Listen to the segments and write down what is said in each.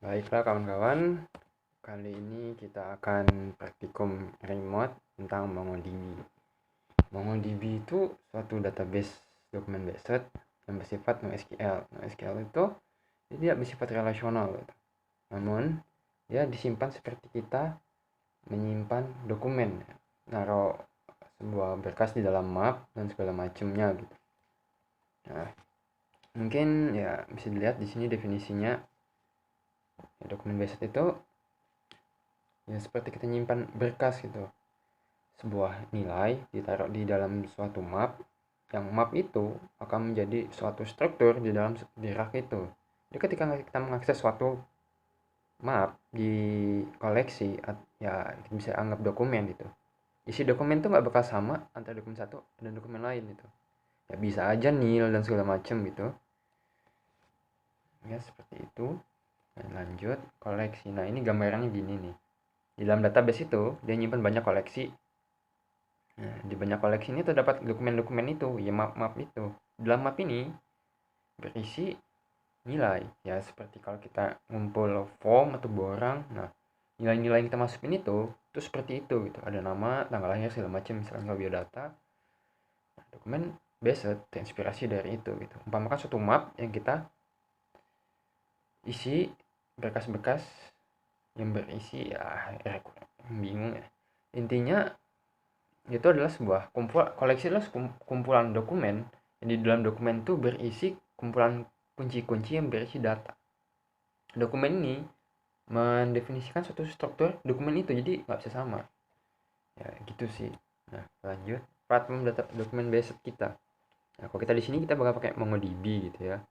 Baiklah kawan-kawan, kali ini kita akan praktikum remote tentang MongoDB. MongoDB itu suatu database dokumen based yang bersifat NoSQL. NoSQL itu tidak bersifat relasional, gitu. Namun dia disimpan seperti kita menyimpan dokumen, naruh sebuah berkas di dalam map dan segala macamnya gitu. Nah, mungkin ya bisa dilihat di sini definisinya. Dokumen based itu ya seperti kita nyimpan berkas gitu, sebuah nilai ditaruh di dalam suatu map, yang map itu akan menjadi suatu struktur di dalam di rak itu. Jadi ketika kita mengakses suatu map di koleksi, ya kita bisa anggap dokumen gitu, isi dokumen tuh nggak bakal sama antara dokumen satu dan dokumen lain gitu. Ya bisa aja nil dan segala macam gitu ya, seperti itu. Nah, lanjut koleksi. Nah, ini gambarannya gini nih. Di dalam database itu dia nyimpan banyak koleksi. Nah, di banyak koleksi ini terdapat dokumen-dokumen itu, ya map-map itu. Dalam map ini berisi nilai, ya seperti kalau kita ngumpul form atau borang. Nah, nilai-nilai yang kita masukin itu seperti itu gitu. Ada nama, tanggal lahir, segala macam, misalnya kalau biodata. Nah, dokumen based terinspirasi dari itu gitu. Umpamakan suatu map yang kita isi berkas-berkas yang berisi, ya bingung ya. Intinya itu adalah sebuah koleksi adalah kumpulan dokumen yang di dalam dokumen itu berisi kumpulan kunci-kunci yang berisi data. Dokumen ini mendefinisikan suatu struktur dokumen itu, jadi nggak bisa sama ya gitu sih. Nah, lanjut platform data dokumen based kita. Nah, kalau kita di sini kita bakal pakai MongoDB gitu ya.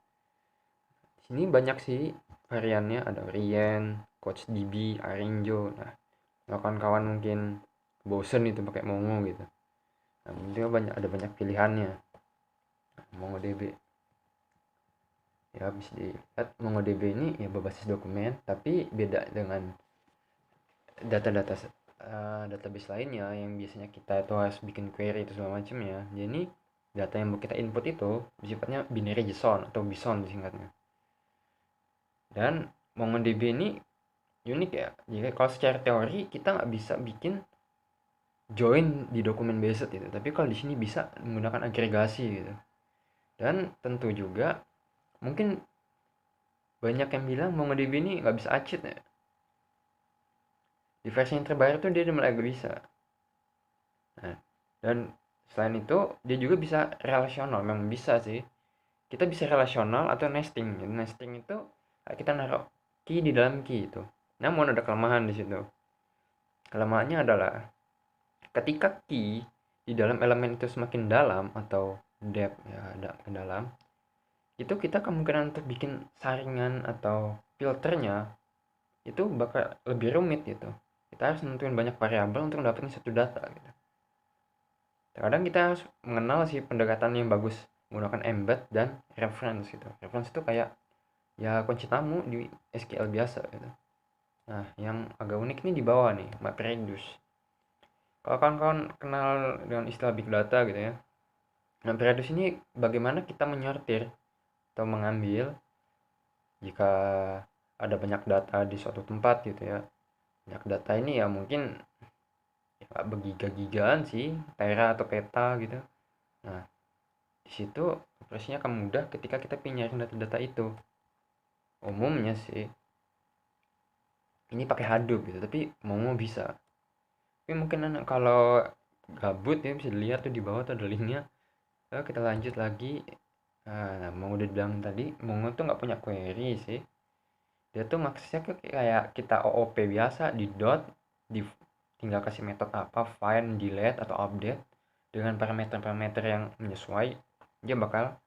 Di sini banyak sih variannya, ada Orient, CouchDB, Arinjo. Nah, kawan-kawan mungkin bosen itu pakai Mongo gitu. Nah, dia ada banyak pilihannya. MongoDB ya bisa dilihat, MongoDB ini ya berbasis dokumen, tapi beda dengan data-data database lainnya yang biasanya kita itu harus bikin query itu segala macam ya. Jadi data yang mau kita input itu sifatnya binary JSON atau BSON disingkatnya. Dan MongoDB ini unik ya. Jadi kalau secara teori kita nggak bisa bikin join di dokumen based itu, tapi kalau di sini bisa menggunakan agregasi gitu. Dan tentu juga mungkin banyak yang bilang MongoDB ini nggak bisa acit ya. Di versi yang terbaru tuh dia udah mulai agak bisa. Nah, dan selain itu dia juga bisa relasional, memang bisa sih. Kita bisa relasional atau nesting. Jadi nesting itu kita naruh key di dalam key itu. Namun ada kelemahan di situ. Kelemahannya adalah ketika key di dalam elemen itu semakin dalam atau depth ya, ada ke dalam, itu kita kemungkinan untuk bikin saringan atau filternya itu bakal lebih rumit gitu. Kita harus nentuin banyak variabel untuk dapetin satu data gitu. Terkadang kita harus mengenal sih pendekatan yang bagus menggunakan embed dan reference gitu. Reference itu kayak ya kunci tamu di SQL biasa gitu. Nah, yang agak unik nih di bawah nih, MapReduce. Kalau kawan-kawan kenal dengan istilah big data gitu ya, MapReduce ini bagaimana kita menyortir atau mengambil jika ada banyak data di suatu tempat gitu ya. Banyak data ini ya mungkin ya bergiga-gigaan sih, tera atau peta gitu. Nah, di situ operasinya akan mudah ketika kita pinjarin data-data itu. Umumnya sih ini pakai Hadoop gitu, tapi mau bisa. Tapi mungkin kalau gabut ya bisa dilihat tuh di bawah tuh ada linknya. Lalu kita lanjut lagi. Nah, mau udah bilang tadi, Mongo tuh nggak punya query sih. Dia tuh maksudnya kayak kita OOP biasa di dot, di tinggal kasih metode apa, find, delete atau update dengan parameter-parameter yang menyesuai, dia bakal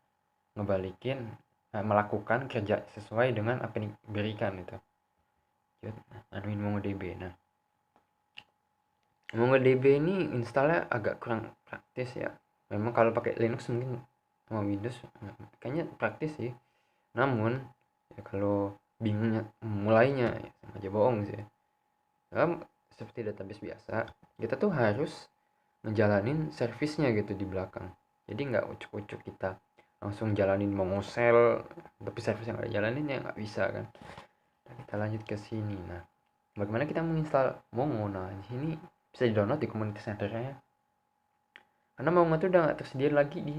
ngebalikin melakukan kerja sesuai dengan apa yang diberikan itu. Anuin MongoDB. Nah, MongoDB ini installnya agak kurang praktis ya. Memang kalau pakai Linux mungkin sama Windows kayaknya praktis sih. Namun ya kalau bingungnya mulainya ya sama aja bohong sih. Seperti database biasa, kita tuh harus ngejalanin servisnya gitu di belakang. Jadi nggak ucuk-ucuk kita langsung jalanin Mongo Shell, tapi servis yang nggak jalanin ya nggak bisa kan. Nah, kita kita lanjut ke sini. Nah, bagaimana kita menginstal Mongo? Nah, di sini bisa di download di community centernya, karena Mongo itu udah nggak tersedia lagi di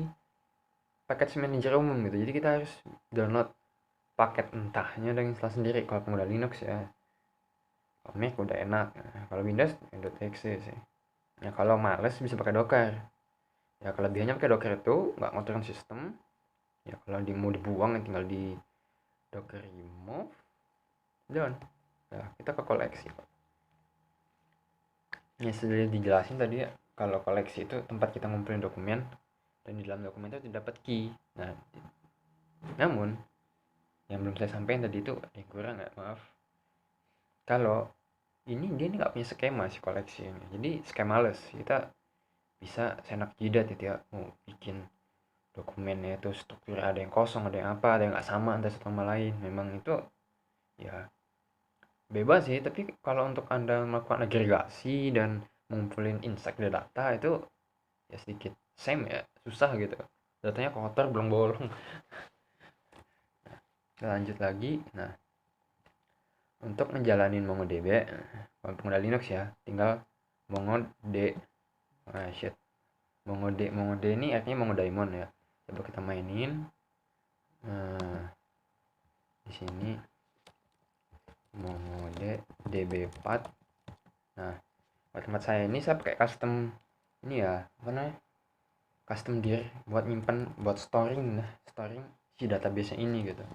package manager umum gitu, jadi kita harus download paket entahnya dan install sendiri kalau pengguna Linux ya. Kalau Mac udah enak, nah, kalau Windows .exe sih. Ya kalau males bisa pakai Docker. Ya kelebihannya pakai Docker itu nggak ngotorin sistem. Ya kalau mau dibuang tinggal di Docker remove dan ya kita ke koleksi. Ya sudah dijelasin tadi ya, kalau koleksi itu tempat kita ngumpulin dokumen dan di dalam dokumen itu dapat key. Nah, namun yang belum saya sampaikan tadi itu ada yang kurang nggak, maaf. Kalau ini dia nggak punya skema si koleksi ini, jadi skemales. Kita bisa senak jidat gitu ya, mau bikin dokumennya itu struktur ada yang kosong, ada yang apa, ada yang nggak sama antara satu sama lain. Memang itu ya bebas sih, tapi kalau untuk anda melakukan agregasi dan ngumpulin insight dari data itu ya sedikit same ya, susah gitu, datanya kotor bolong-bolong. Kita lanjut lagi. Nah, untuk ngejalanin MongoDB kalau pengguna Linux ya, tinggal mongo d mongo d ini artinya Mongo Daemon ya. Coba kita mainin. Nah, di sini Mongo db4. Nah, buat tempat saya ini saya pakai custom ini ya, apa namanya, custom dir buat nyimpen, buat storing si database ini gitu.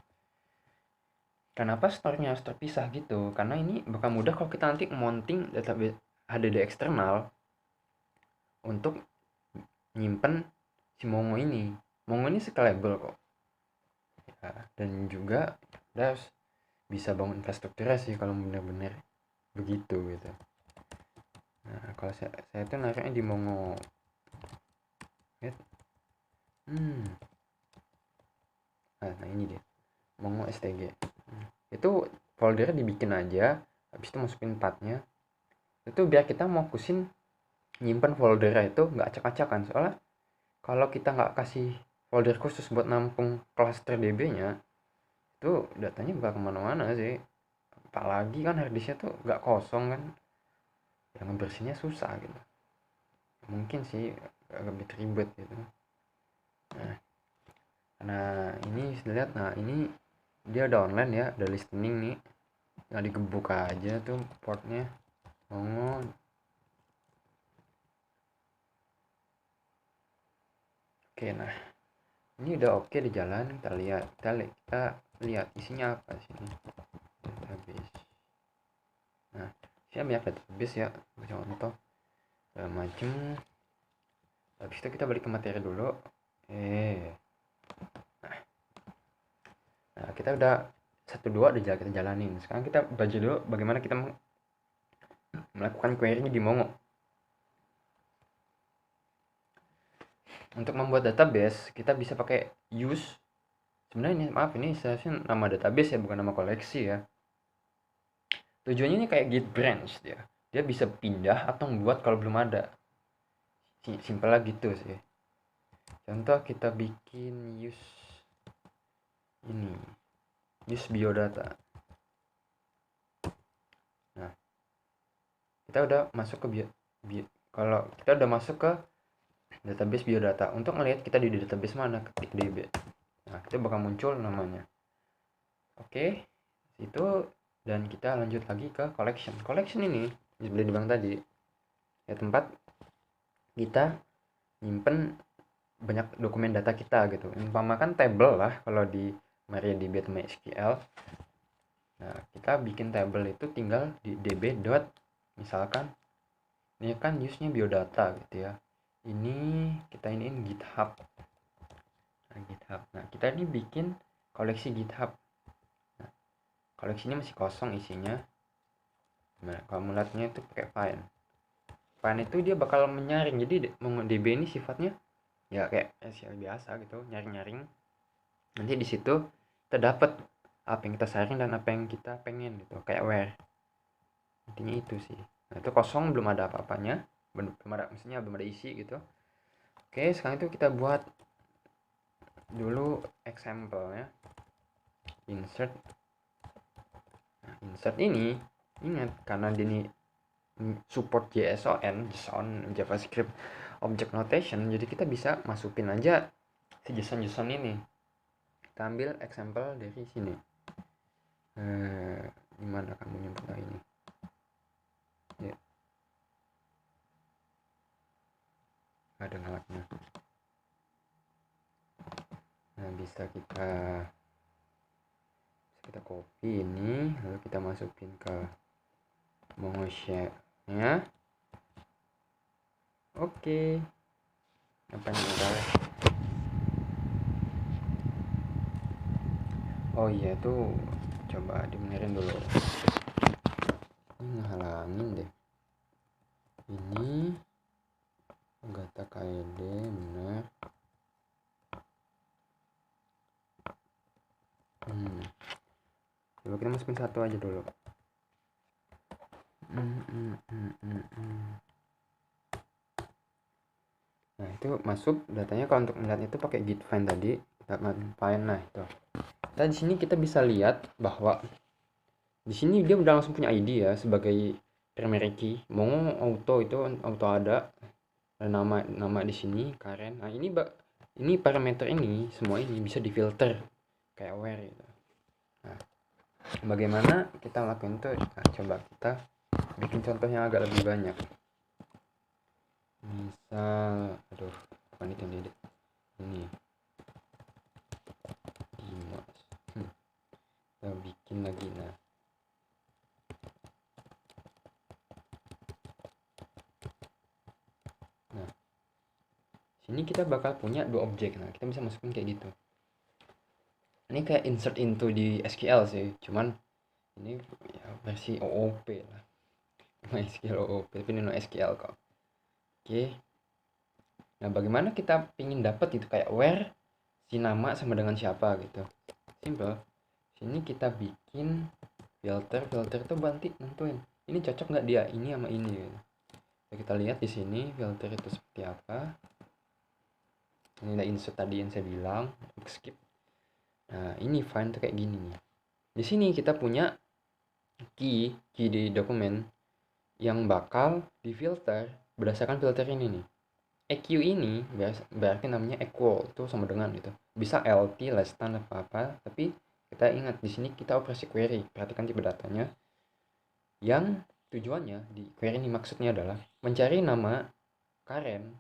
Kenapa store-nya harus terpisah gitu? Karena ini bakal mudah kalau kita nanti mounting database HDD eksternal untuk nyimpen si Mongo ini. Mongo ini scalable kok. Ya, dan juga harus bisa bangun infrastrukturnya sih kalau benar-benar begitu gitu. Nah, kalau saya tuh naruhnya di Mongo. Nah ini dia, Mongo stg. Itu foldernya dibikin aja, habis itu masukin pathnya. Itu biar kita mau fokusin nyimpen foldernya itu nggak acak-acakan. Soalnya kalau kita nggak kasih folder khusus buat nampung cluster DB nya, itu datanya bakal kemana-mana sih. Apalagi kan harddisknya tuh nggak kosong kan, yang ngebersihinnya susah gitu. Mungkin sih agak lebih ribet gitu. Nah ini bisa lihat, nah ini dia udah online ya, udah listening nih, nggak digebuk aja tuh portnya. Mongo. Oke, nah ini udah oke di jalan. Kita lihat isinya apa sih ini, database. Nah, saya banyak database ya, contoh segala macem. Habis itu kita balik ke materi dulu. Nah kita udah 1-2 udah kita jalanin. Sekarang kita baca dulu bagaimana kita melakukan query di Mongo. Untuk membuat database kita bisa pakai use. Sebenarnya ini seharusnya nama database ya, bukan nama koleksi ya. Tujuannya ini kayak git branch dia bisa pindah atau membuat kalau belum ada. Simpel lah gitu sih. Contoh kita bikin use biodata. Nah, kita udah masuk ke kalau kita udah masuk ke database biodata. Untuk ngelihat kita di database mana, ketik db. Nah, kita bakal muncul namanya. Oke, itu. Dan kita lanjut lagi ke collection ini seperti dibilang tadi ya, tempat kita nyimpen banyak dokumen data kita gitu. Umpamakan table lah kalau di MariaDB atau MySQL. Nah, kita bikin table itu tinggal di db dot, misalkan ini kan use nya biodata gitu ya, ini kita iniin GitHub. Nah kita ini bikin koleksi GitHub. Nah, koleksi ini masih kosong isinya. Nah, kalau melihatnya itu pakai find itu dia bakal menyaring. Jadi MongoDB ini sifatnya ya kayak SQL biasa gitu, nyaring. Nanti di situ kita dapat apa yang kita saring dan apa yang kita pengen gitu, kayak where. Intinya itu sih. Nah, itu kosong, belum ada apa-apanya, maksudnya belum ada isi gitu. Oke, sekarang itu kita buat dulu example ya. Insert insert ini, ingat karena ini support JSON, JavaScript Object Notation, jadi kita bisa masukin aja si JSON ini. Kita ambil example dari sini. Gimana kamu nyebut ini? Ya. Ada ngalaknya. Nah, bisa kita copy ini, lalu kita masukin ke Mongo-nya. Oke. Apa yang udah? Oh iya tuh, coba dibenerin dulu. Ini ngehalangin deh. Ini Gata KED bener. Coba kita masukin satu aja dulu. Nah itu masuk datanya. Kalau untuk melihat itu pakai git find tadi, kita find. Nah itu. Nah di sini kita bisa lihat bahwa di sini dia udah langsung punya ID ya sebagai primary key. Mongo auto itu auto ada nama di sini Karen. Nah ini parameter ini semua ini bisa difilter kayak where gitu. Nah bagaimana kita lakukan itu? Nah, coba kita bikin contoh yang agak lebih banyak. Misal bukan itu ini Dimas. Kita bikin lagi. Nah sini kita bakal punya dua objek. Nah kita bisa masukin kayak gitu. Ini kayak insert into di SQL sih, cuman ini ya versi OOP lah. MySQL OOP, tapi ini no SQL kok. Oke. Nah bagaimana kita pingin dapat itu kayak where si nama sama dengan siapa gitu. Simple. Sini kita bikin filter itu bantu nentuin ini cocok nggak dia ini sama ini gitu. Nah, kita lihat di sini filter itu seperti apa. Ini ada insert tadi yang saya bilang, skip. Nah ini find tuh kayak gini nih. Di sini kita punya key di dokumen yang bakal difilter berdasarkan filter ini nih. EQ ini berarti namanya equal, itu sama dengan gitu. Bisa LT less than apa, tapi kita ingat di sini kita operasi query. Perhatikan tipe datanya. Yang tujuannya di query ini maksudnya adalah mencari nama Karen.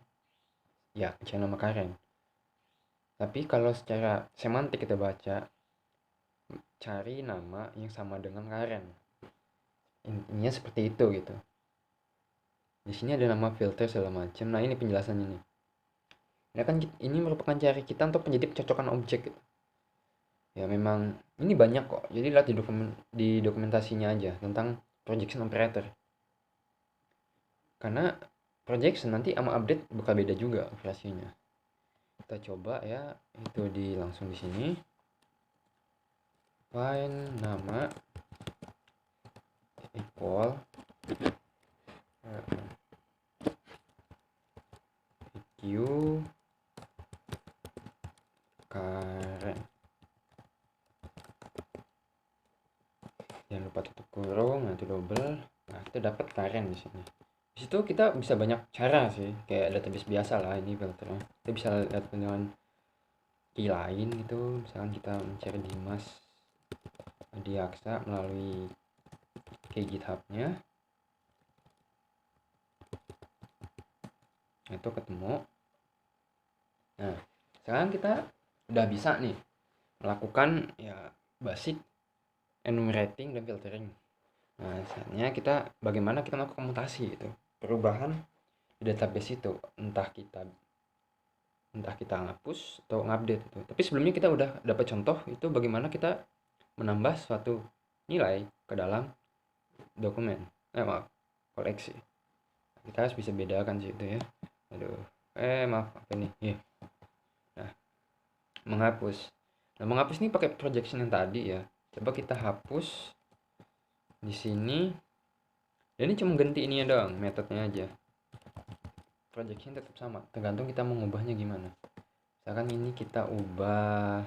Ya, mencari nama Karen. Tapi kalau secara semantik kita baca, cari nama yang sama dengan Karen. Intinya seperti itu gitu. Di sini ada nama filter segala macam. Nah ini penjelasannya nih. Nah kan ini merupakan cari kita untuk menjadi pencocokan objek gitu. Ya memang ini banyak kok. Jadi lihat di dokumentasinya aja tentang projection operator. Karena projection nanti sama update bakal beda juga operasinya. Kita coba ya, itu langsung di sini. Find nama equal EQ Karen. Jangan lupa tutup kurung, nanti double. Nah, kita dapat Karen di sini. Di situ kita bisa banyak cara sih, kayak database biasa lah ini filternya. Kita bisa lihat dengan key lain gitu, misalkan kita mencari Dimas Adiaksa melalui key GitHub-nya. Itu ketemu. Nah, sekarang kita udah bisa nih melakukan ya basic enumerating dan filtering. Nah, misalnya kita bagaimana kita melakukan mutasi itu, perubahan di database itu, entah kita ngapus atau ngupdate itu. Tapi sebelumnya kita udah dapat contoh itu bagaimana kita menambah suatu nilai ke dalam dokumen. Koleksi. Kita harus bisa bedakan sih itu ya. Maaf apa nih? Yeah. Nah, menghapus. Nah, menghapus ini pakai projection yang tadi ya. Coba kita hapus di sini. Dan ini cuma ganti ininya doang, metodenya aja. Projection tetap sama, tergantung kita mau ngubahnya gimana. Misalkan ini kita ubah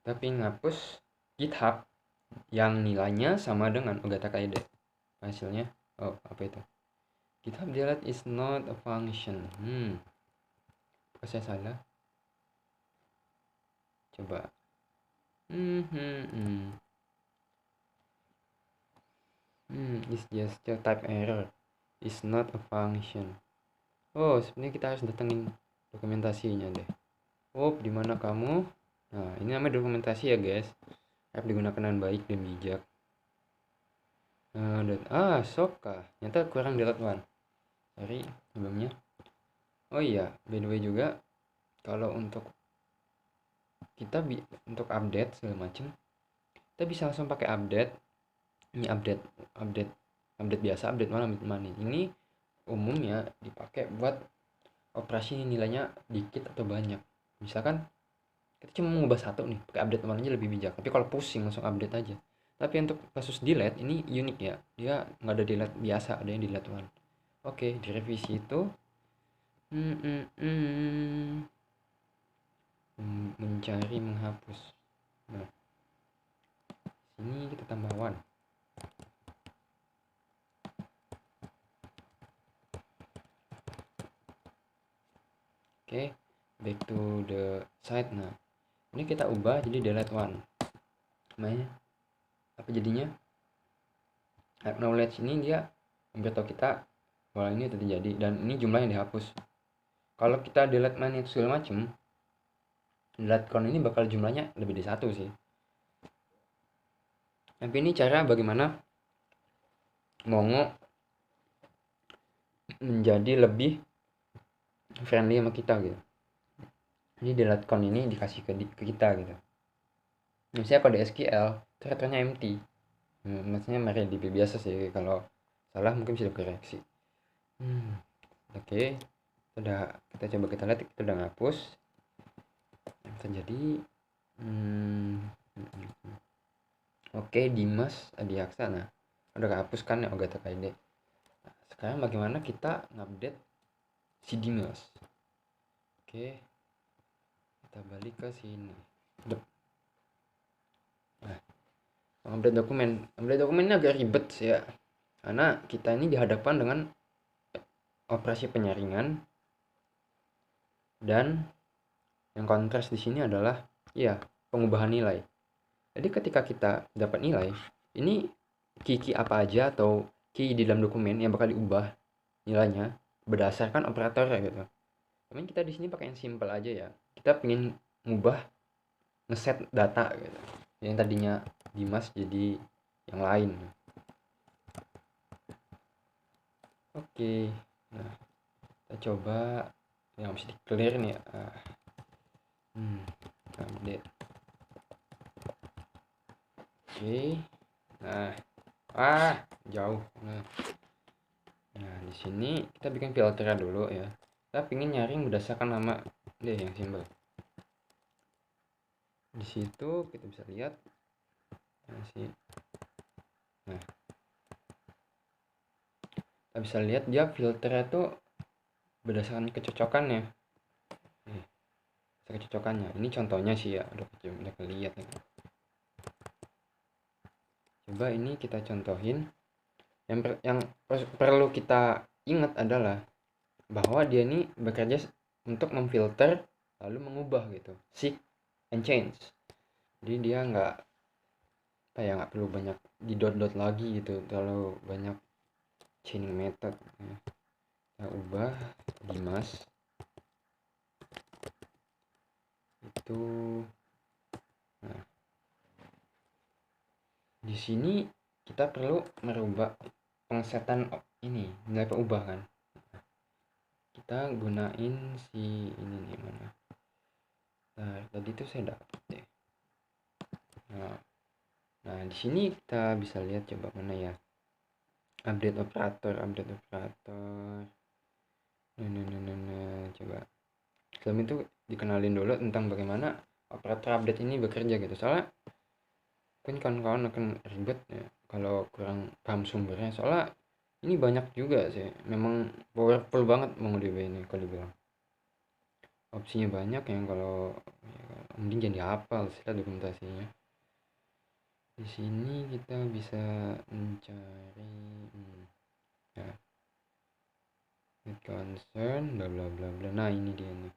tapi ngapus GitHub yang nilainya sama dengan Ogata KID. Hasilnya, oh apa itu? GitHub delete is not a function. Apakah saya salah? Coba. It's just a type error. Is not a function. Oh, sebenarnya kita harus datengin dokumentasinya deh. Oh, di mana kamu? Nah, ini namanya dokumentasi ya, guys. Harus digunakan dengan baik dan bijak. Soka. Ternyata kurang delete one. Cari sebelumnya. Oh iya, by the way juga kalau untuk kita untuk update segala macam, kita bisa langsung pakai update. Ini update biasa, update mana, update mana. Ini umumnya dipakai buat operasi nilainya dikit atau banyak. Misalkan kita cuma mengubah satu nih, pakai update one aja lebih bijak. Tapi kalau pusing langsung update aja. Tapi untuk kasus delete ini unik ya, dia nggak ada delete biasa, ada yang delete one. Oke, direvisi itu mencari, menghapus. Nah, sini kita tambah one. Oke, back to the site. Nah, ini kita ubah jadi delete one. Namanya apa jadinya? Acknowledge ini dia memberitahu kita bahwa ini terjadi dan ini jumlah yang dihapus. Kalau kita delete mana itu segala macam, delete count ini bakal jumlahnya lebih dari satu sih. Tapi ini cara bagaimana Mongo menjadi lebih friendly sama kita gitu. Ini delete count ini dikasih ke kita gitu. Misalnya pada SQL ternyata empty. Maksudnya MariaDB biasa sih, kalau salah mungkin bisa dikoreksi. Oke. Kita coba kita lihat, kita udah ngapus yang terjadi. Oke, Dimas Adiaksa. Nah, udah kehapus kan ya Ogata KID. Nah, sekarang bagaimana kita ngupdate si Dimas? Oke, kita balik ke sini. Nah, update dokumen ini agak ribet sih ya, karena kita ini dihadapkan dengan operasi penyaringan, dan yang kontras di sini adalah ya pengubahan nilai. Jadi ketika kita dapat nilai, ini key apa aja atau key di dalam dokumen yang bakal diubah nilainya berdasarkan operator ya gitu. Tapi kita di sini pakai yang simple aja ya. Kita pengen ngubah ngeset data gitu. Yang tadinya Dimas jadi yang lain. Oke. Nah, kita coba yang mesti di clear nih ya. Update. Oke. Nah, jauh. Nah, di sini kita bikin filter dulu ya. Kita ingin nyaring berdasarkan nama deh yang simbol. Di situ kita bisa lihat nah, kita bisa lihat dia filternya tuh berdasarkan kecocokannya. Kecocokannya. Ini contohnya sih ya, udah kelihatan ya. Coba ini kita contohin. Yang perlu kita ingat adalah bahwa dia ini bekerja untuk memfilter lalu mengubah gitu, seek and change. Jadi dia nggak perlu banyak di dot lagi gitu, terlalu banyak chaining method. Kita ubah Dimas itu. Nah, di sini kita perlu merubah pengsetan ini nilai perubah kan. Kita gunain si ini nih mana. Nah, tadi tuh saya dapat deh. Nah, di sini kita bisa lihat coba mana ya. Update operator. Coba. Sebelum itu dikenalin dulu tentang bagaimana operator update ini bekerja gitu. Soalnya kan kawan-kawan akan ribet ya kalau kurang paham sumbernya. Soalnya ini banyak juga sih. Memang powerful banget MongoDB ini kalau dibilang. opsinya banyak yang kalau ya, mending jadi hafal sih dokumentasinya. Di sini kita bisa mencari ya, with concern bla bla bla bla. Nah ini dia nih,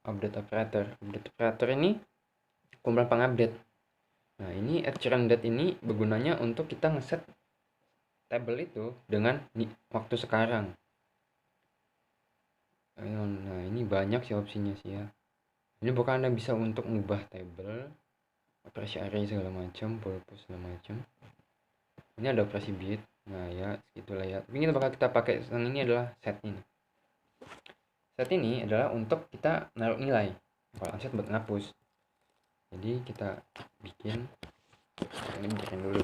update operator ini kumpulan pengupdate. Nah ini add current date ini bergunanya untuk kita ngeset tabel itu dengan waktu sekarang. Nah ini banyak sih opsinya sih ya. Ini bukan Anda bisa untuk mengubah tabel, operasi array segala macam, purpose segala macam. Ini ada operasi bit. Nah ya segitulah ya. Tapi kita bakal kita pakai yang ini adalah set ini. Set ini adalah untuk kita naruh nilai. Kalau set buat ngapus. Jadi kita bikin ini dulu.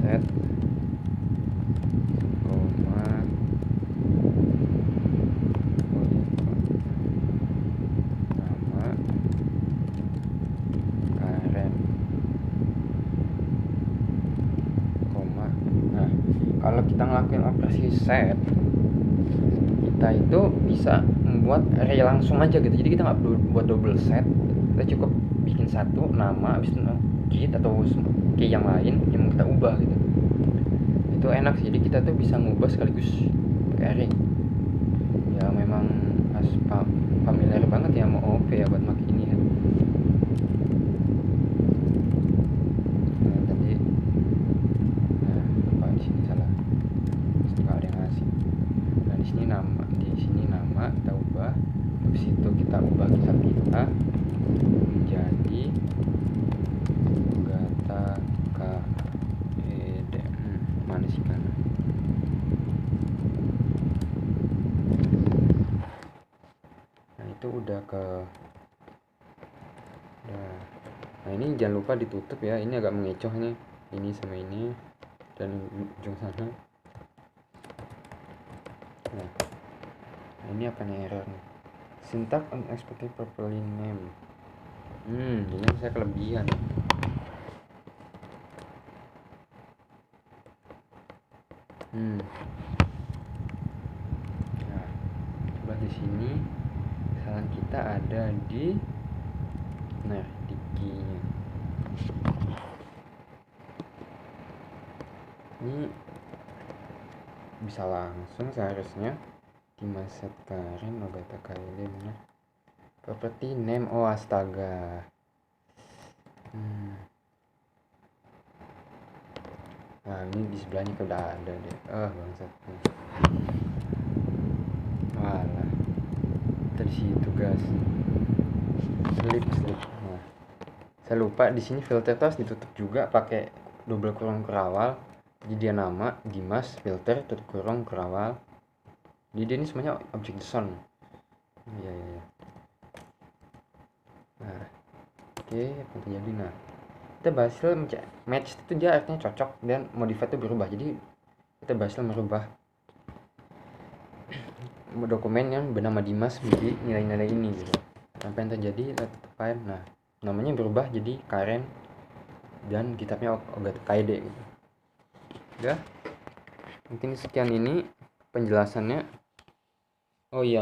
Set kalau kita ngelakuin operasi set, kita itu bisa membuat array langsung aja gitu. Jadi kita nggak perlu buat double set, kita cukup bikin satu nama habis itu git atau key yang lain yang kita ubah gitu. Itu enak sih, jadi kita tuh bisa ngubah sekaligus pakai array. Ya memang familiar banget ya mau OP ya buat make ini ya. Kita ubah, habis itu kita ubah kisah kita menjadi gata KED. Mana sih kan? Nah itu udah ke nah ini jangan lupa ditutup ya, ini agak mengecoh nih, ini sama ini dan ujung sana. Nah ini apa nih error nih, syntax unexpected properly name. Ini saya kelebihan. Nah coba di sini kesalahan kita ada di di key-nya. Ini bisa langsung seharusnya Dimaset Karen Nogata Kaile bener. Property name, oh astaga. Nah ini di sebelahnya udah ada deh. Bangsat. Walah. Dari situ guys. Slip. Nah, saya lupa di sini filter terus ditutup juga pakai double kurung kerawal. Jadi dia nama Dimas filter tutup kurung kerawal. Jadi dia ini semuanya objek JSON. Iya. Nah, oke, apa yang terjadi? Nah, kita berhasil match itu dia artinya cocok dan modify itu berubah. Jadi kita berhasil merubah dokumen yang bernama Dimas menjadi nilai-nilai ini gitu. Apa yang terjadi? Let's file. Nah, namanya berubah jadi Karen dan kitabnya KID gitu. Udah. Mungkin sekian ini penjelasannya. Oh iya.